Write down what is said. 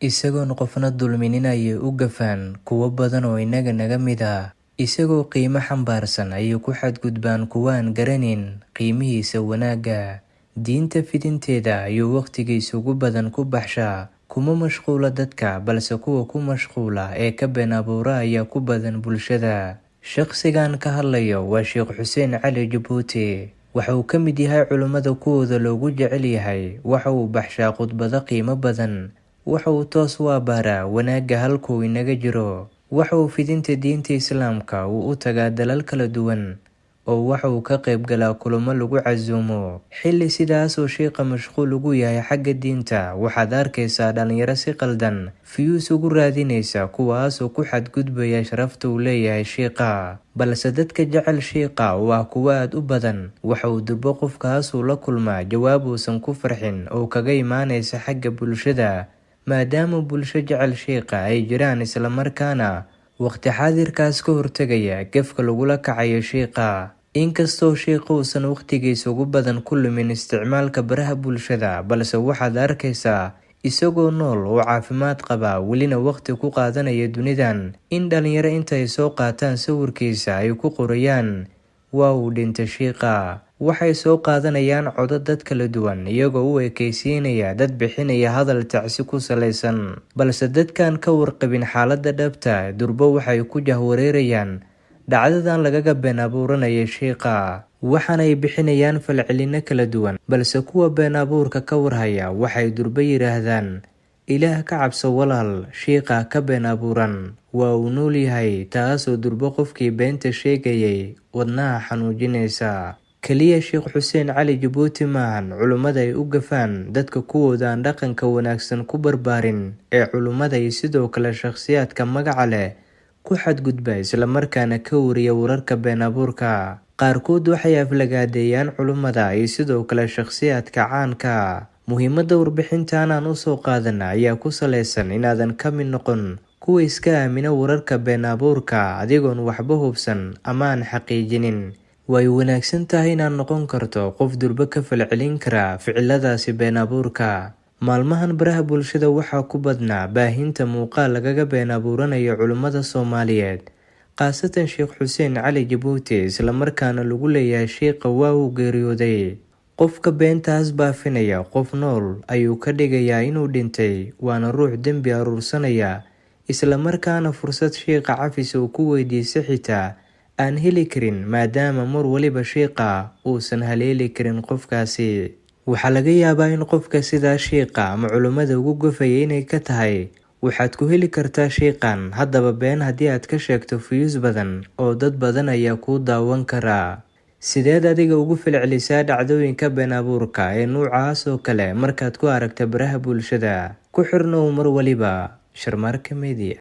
isagoon qofna dulminin ayay u gafaan kuwo badan oo inaga naga mid ah. Isagoo qiimo xambaarsan ayay ku xadgudbaan kuwaan garanin qiimihiisa wanaagga. Diinta fidinteeda ayuu waqtigiisa ugu badan ku baxshaa. Kuma mashquula dadka balse kuwa ku mashquula ee ka been abuura ayaa ku badan bulshada. Shaqsigan ka hadlayo waa Sheekh Xuseen Cali Jabuuti. Waxa uu ka mid yahay culimada kuwooda loogu jecel yahay. Waxa uu baxshaa khudbado qiimo badan. Waxa uu toos u abaaraa wanaagga halkuu inaga jiro. Waxa uu fidinta diinta Islaamka uu u tagaa dalal kala duwan. Oo waxa uu ka qayb galaa kulamo lagu casuumo. Xilli sidaas oo sheekha mashquul ugu yahay xagga diinta, waxaad arkaysaa dhalinyaro si qaldan fiyuus ugu raadinaysa kuwaas oo ku xadgudbaya sharafta uu leeyahay sheekha. Balse dadka jecel sheekha waa kuwa aad u badan. Waxa uu durbo qofkaas uu la kulmaa jawaab uusan ku farxin oo kaga imaanaysa xagga bulshada. Maadaama bulsho jecel sheekha ay jiraan isla markaana waqti xaadirkaas ka hortagaya gefka lagula kacayo sheekha. Inkastoo sheekha uusan waqtigiisa ugu badan ku lumin isticmaalka baraha bulshada, balse waxaad arkaysaa isagoo nool oo caafimaad qaba welina waqti ku qaadanaya dunidan in dhalinyaro intay soo qaataan sawirkiisa ay ku qorayaan waa uu dhintay sheekha. Waxay soo qaadanayaan codad dad kala duwan iyagoo u ekaysiinaya dad bixinaya hadal tacsi ku salaysan. Balse dadkan ka warqabin xaaladda dhabta durbo waxay ku jahwareerayaan dhacdadan lagaga been abuuranaya sheekha. Waxaanay bixinayaan falcelino kala duwan. Balse kuwa been abuurka ka warhaya waxay durbo yiraahdaan Ilaah ka cabso walaal, sheekha ka been abuuran waa uu nool yahay. Taasoo durbo qofkii beenta sheegayay wadnaha xanuujinaysa. Kaliya Sheekh Xuseen Cali Jabuuti maahan culimada ay u gafaan dadka kuwooda aan dhaqanka wanaagsan ku barbaarin ee culimada iyo sidoo kale shakhsiyaadka magaca leh ku xadgudba isla markaana ka wariya wararka been abuurka. Qaarkood waxay aflagaadeeyaan culimada iyo sidoo kale shakhsiyaadka caanka. Muhiimadda warbixintan aan u soo qaadana ayaa ku saleysan inaadan ka mid noqon kuwa iska aamina wararka been abuurka adigoon waxba hubsan ama aan xaqiijinin. Way wanaagsan tahay inaad noqon karto qof durba ka falcelin kara ficiladaasi been abuurka. Maalmahan baraha bulshada waxaa ku badnaa baahinta muuqaal lagaga been abuuranayo culimada Soomaaliyeed, khaasatan Sheekh Xuseen Cali Jabuuti, isla markaana lagu leeyahay sheekha waa uu geeriyooday. Qofka beentaas baafinaya qof nool ayuu ka dhigayaa inuu dhintay, waana ruux dembi aruursanaya, isla markaana fursad sheekha cafis uu ku weydiistay xitaa aan heli karin maadaama mar waliba sheekha uusan haleeli karin qofkaasi. Waxaa laga yaabaa in qofka sidaa sheekha ama culimada ugu gafaya inay ka tahay waxaad ku heli kartaa sheekhan. Haddaba been haddii aad ka sheegto fiyuus badan oo dad badan ayaa kuu daawan karaa. Sideed adiga ugu falcelisaa dhacdooyinka been abuurka ee noocaas oo kale markaad ku aragta baraha bulshada? Ku xirnow mar waliba Sharmarka Media.